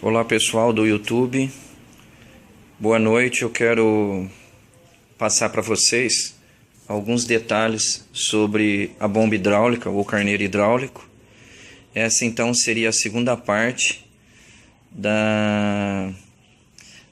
Olá pessoal do YouTube, boa noite. Eu quero passar para vocês alguns detalhes sobre a bomba hidráulica ou carneiro hidráulico. Essa então seria a segunda parte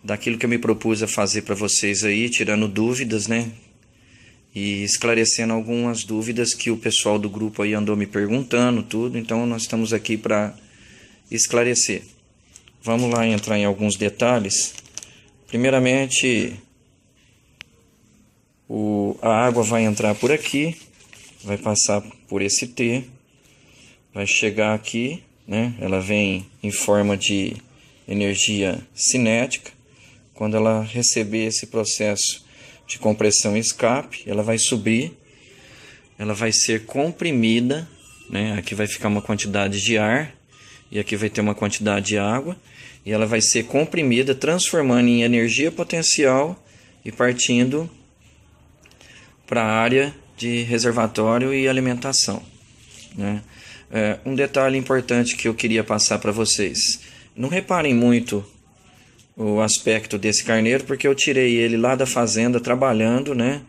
daquilo que eu me propus a fazer para vocês aí, tirando dúvidas, né? E esclarecendo algumas dúvidas que o pessoal do grupo aí andou me perguntando, tudo. Então nós estamos aqui para esclarecer. Vamos lá entrar em alguns detalhes. Primeiramente, a água vai entrar por aqui, vai passar por esse T, vai chegar aqui, né? Ela vem em forma de energia cinética. Quando ela receber esse processo de compressão e escape, ela vai subir, ela vai ser comprimida, né? Aqui vai ficar uma quantidade de ar e aqui vai ter uma quantidade de água. E ela vai ser comprimida, transformando em energia potencial e partindo para a área de reservatório e alimentação, né? Um detalhe importante que eu queria passar para vocês. Não reparem muito o aspecto desse carneiro, porque eu tirei ele lá da fazenda trabalhando, né?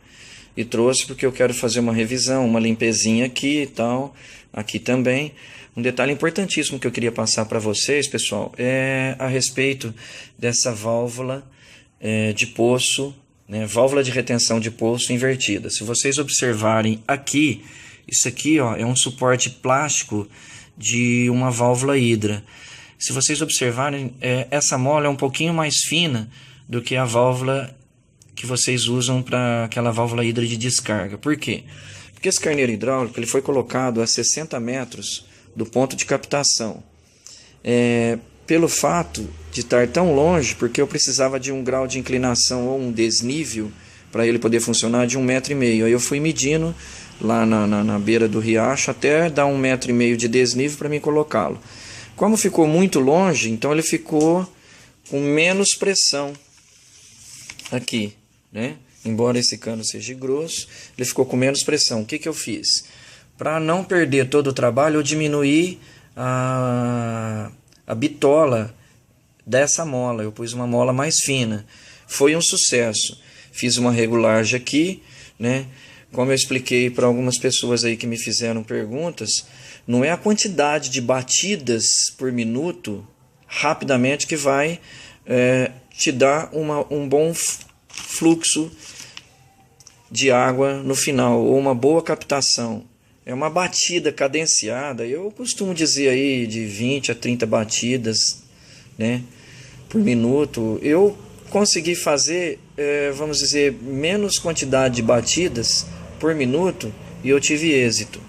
E trouxe porque eu quero fazer uma revisão, uma limpezinha aqui e tal, aqui também. Um detalhe importantíssimo que eu queria passar para vocês, pessoal, é a respeito dessa válvula de poço, né, válvula de retenção de poço invertida. Se vocês observarem aqui, isso aqui ó, é um suporte plástico de uma válvula hidra. Se vocês observarem, essa mola é um pouquinho mais fina do que a válvula que vocês usam para aquela válvula hidra de descarga. Por quê? Porque esse carneiro hidráulico ele foi colocado a 60 metros do ponto de captação. Pelo fato de estar tão longe, porque eu precisava de um grau de inclinação ou um desnível para ele poder funcionar de 1,5 m. Aí eu fui medindo lá na beira do riacho até dar 1,5 m de desnível para mim colocá-lo. Como ficou muito longe, então ele ficou com menos pressão aqui, né? Embora esse cano seja grosso, ele ficou com menos pressão. O que eu fiz? Para não perder todo o trabalho, eu diminuí a bitola dessa mola. Eu pus uma mola mais fina. Foi um sucesso. Fiz uma regulagem aqui, né? Como eu expliquei para algumas pessoas aí que me fizeram perguntas, não é a quantidade de batidas por minuto rapidamente que vai te dar um bom fluxo de água no final, ou uma boa captação. É uma batida cadenciada. Eu costumo dizer aí de 20 a 30 batidas, né, por minuto. Eu consegui fazer, vamos dizer, menos quantidade de batidas por minuto e eu tive êxito.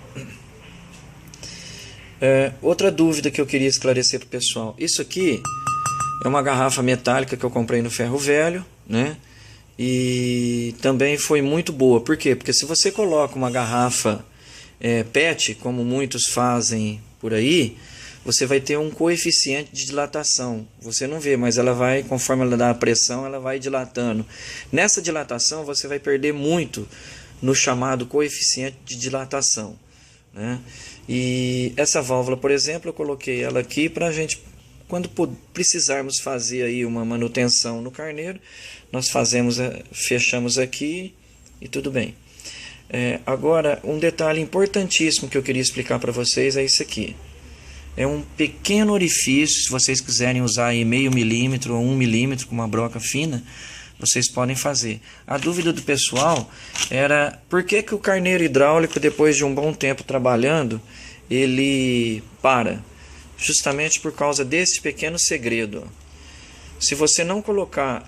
Outra dúvida que eu queria esclarecer para o pessoal. Isso aqui é uma garrafa metálica que eu comprei no ferro velho, né? E também foi muito boa. Por quê? Porque se você coloca uma garrafa PET, como muitos fazem por aí, você vai ter um coeficiente de dilatação. Você não vê, mas ela vai, conforme ela dá a pressão, ela vai dilatando. Nessa dilatação, você vai perder muito no chamado coeficiente de dilatação, né? E essa válvula, por exemplo, eu coloquei ela aqui para a gente, quando precisarmos fazer aí uma manutenção no carneiro, nós fechamos aqui e tudo bem. Agora, um detalhe importantíssimo que eu queria explicar para vocês é isso aqui. É um pequeno orifício. Se vocês quiserem usar aí meio milímetro ou 1 milímetro com uma broca fina, vocês podem fazer. A dúvida do pessoal era por que o carneiro hidráulico, depois de um bom tempo trabalhando, ele para. Justamente por causa desse pequeno segredo. Se você não colocar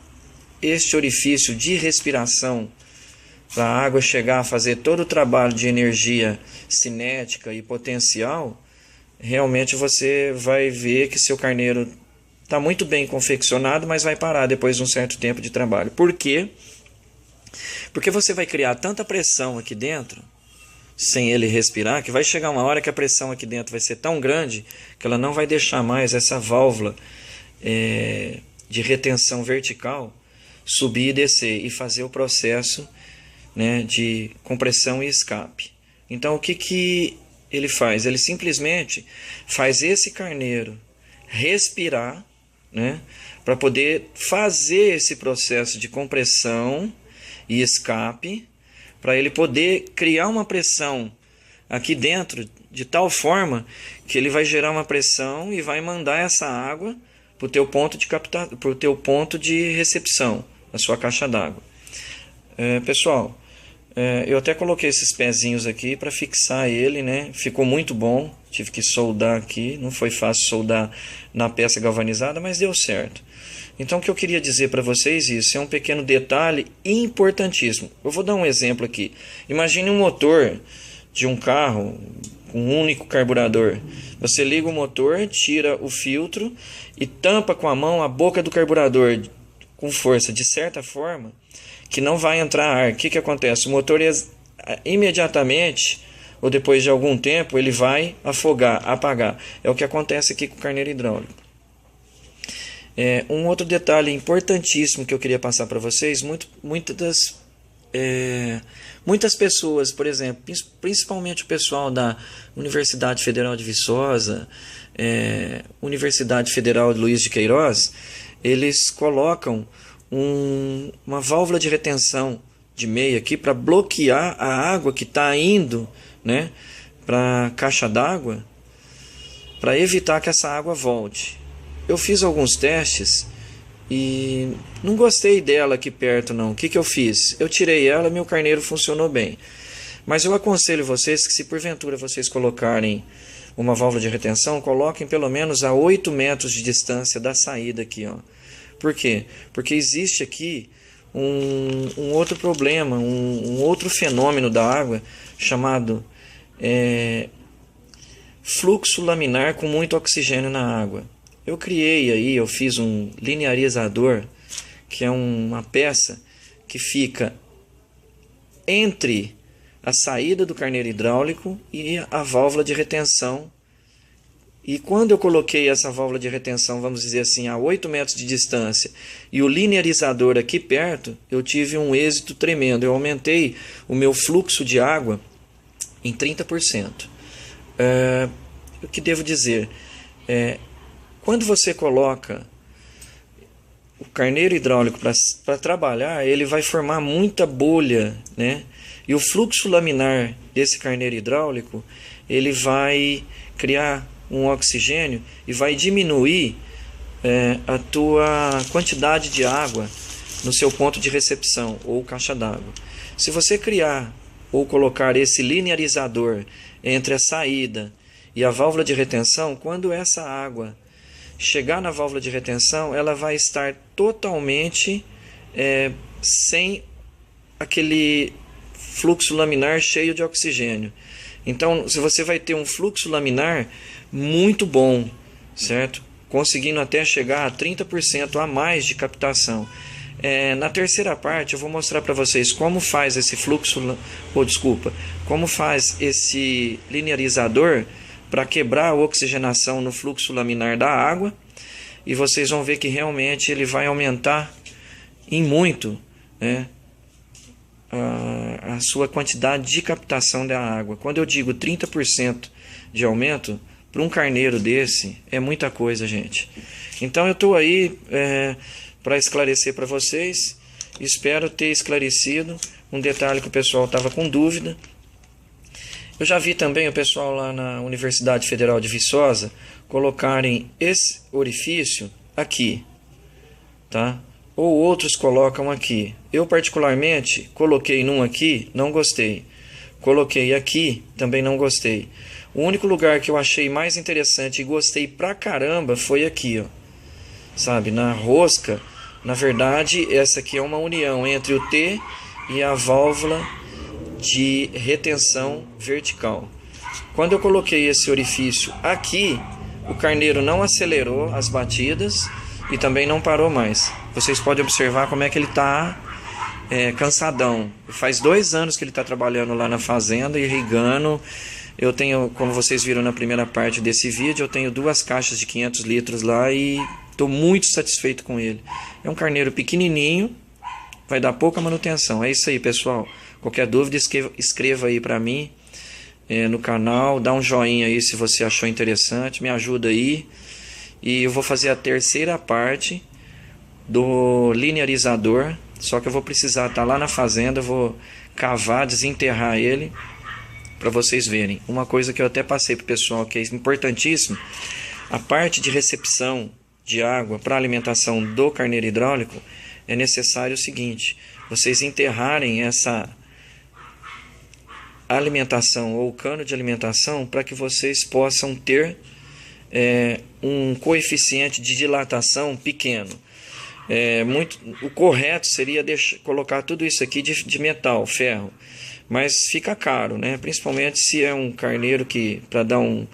este orifício de respiração para a água chegar a fazer todo o trabalho de energia cinética e potencial, realmente você vai ver que seu carneiro está muito bem confeccionado, mas vai parar depois de um certo tempo de trabalho. Por quê? Porque você vai criar tanta pressão aqui dentro, sem ele respirar, que vai chegar uma hora que a pressão aqui dentro vai ser tão grande que ela não vai deixar mais essa válvula de retenção vertical subir e descer e fazer o processo, né, de compressão e escape. Então o que ele faz? Ele simplesmente faz esse carneiro respirar, né, para poder fazer esse processo de compressão e escape, para ele poder criar uma pressão aqui dentro de tal forma que ele vai gerar uma pressão e vai mandar essa água para o teu ponto de para o teu ponto de recepção, a sua caixa d'água. Pessoal, eu até coloquei esses pezinhos aqui para fixar ele, né? Ficou muito bom. Tive que soldar aqui, não foi fácil soldar na peça galvanizada, mas deu certo. Então o que eu queria dizer para vocês, isso é um pequeno detalhe importantíssimo. Eu vou dar um exemplo aqui. Imagine um motor de um carro com um único carburador. Você liga o motor, tira o filtro e tampa com a mão a boca do carburador com força, de certa forma que não vai entrar ar. O que acontece? O motor imediatamente, ou depois de algum tempo, ele vai afogar, apagar. É o que acontece aqui com o carneiro hidráulico. Um outro detalhe importantíssimo que eu queria passar para vocês, muitas pessoas, por exemplo, principalmente o pessoal da Universidade Federal de Viçosa, Universidade Federal de Luiz de Queiroz, eles colocam uma válvula de retenção de meia aqui para bloquear a água que está indo, né, para a caixa d'água, para evitar que essa água volte. Eu fiz alguns testes e não gostei dela aqui perto não. O que eu fiz? Eu tirei ela, meu carneiro funcionou bem. Mas eu aconselho vocês que, se porventura vocês colocarem uma válvula de retenção, coloquem pelo menos a 8 metros de distância da saída aqui, ó. Por quê? Porque existe aqui um outro problema, um outro fenômeno da água chamado fluxo laminar com muito oxigênio na água. Eu fiz um linearizador, que é uma peça que fica entre a saída do carneiro hidráulico e a válvula de retenção. E quando eu coloquei essa válvula de retenção, vamos dizer assim, a 8 metros de distância, e o linearizador aqui perto, eu tive um êxito tremendo. Eu aumentei o meu fluxo de água em 30%. O que devo dizer? Quando você coloca o carneiro hidráulico para trabalhar, ele vai formar muita bolha, né? E o fluxo laminar desse carneiro hidráulico, ele vai criar um oxigênio e vai diminuir a tua quantidade de água no seu ponto de recepção ou caixa d'água. Se você criar ou colocar esse linearizador entre a saída e a válvula de retenção, quando essa água chegar na válvula de retenção, ela vai estar totalmente sem aquele fluxo laminar cheio de oxigênio. Então, se você vai ter um fluxo laminar muito bom, certo? Conseguindo até chegar a 30% a mais de captação. Na terceira parte eu vou mostrar para vocês como faz esse fluxo, como faz esse linearizador para quebrar a oxigenação no fluxo laminar da água, e vocês vão ver que realmente ele vai aumentar em muito, né, a sua quantidade de captação da água. Quando eu digo 30% de aumento, para um carneiro desse é muita coisa, gente. Então eu estou aí para esclarecer para vocês. Espero ter esclarecido um detalhe que o pessoal estava com dúvida. Eu já vi também o pessoal lá na Universidade Federal de Viçosa colocarem esse orifício aqui, tá? Ou outros colocam aqui. Eu particularmente coloquei num aqui, não gostei. Coloquei aqui, também não gostei. O único lugar que eu achei mais interessante e gostei pra caramba foi aqui, ó. Sabe, na rosca. Na verdade, essa aqui é uma união entre o T e a válvula de retenção vertical. Quando eu coloquei esse orifício aqui, o carneiro não acelerou as batidas e também não parou mais. Vocês podem observar como é que ele está cansadão. Faz 2 anos que ele está trabalhando lá na fazenda, irrigando. Eu tenho, como vocês viram na primeira parte desse vídeo, eu tenho 2 caixas de 500 litros lá e estou muito satisfeito com ele. É um carneiro pequenininho, vai dar pouca manutenção. É isso aí, pessoal. Qualquer dúvida, escreva aí para mim no canal, dá um joinha aí se você achou interessante, me ajuda aí. E eu vou fazer a terceira parte do linearizador, só que eu vou precisar estar lá na fazenda, eu vou cavar, desenterrar ele para vocês verem. Uma coisa que eu até passei para o pessoal que é importantíssimo, a parte de recepção de água para alimentação do carneiro hidráulico, é necessário o seguinte: vocês enterrarem essa alimentação ou cano de alimentação para que vocês possam ter um coeficiente de dilatação pequeno. O correto seria colocar tudo isso aqui de metal, ferro, mas fica caro, né? Principalmente se é um carneiro que, para dar um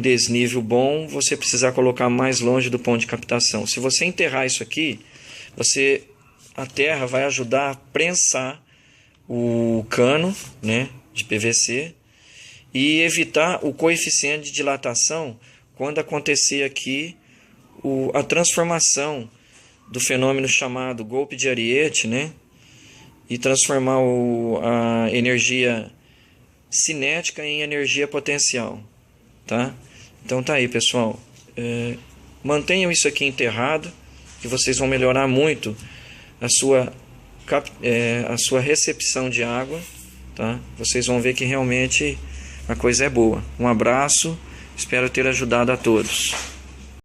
desnível bom, você precisar colocar mais longe do ponto de captação. Se você enterrar isso aqui, a terra vai ajudar a prensar o cano, né, de PVC, e evitar o coeficiente de dilatação quando acontecer aqui a transformação do fenômeno chamado golpe de Ariete, né, e transformar a energia cinética em energia potencial, tá? Então tá aí, pessoal, mantenham isso aqui enterrado, que vocês vão melhorar muito a sua recepção de água, tá? Vocês vão ver que realmente a coisa é boa. Um abraço, espero ter ajudado a todos.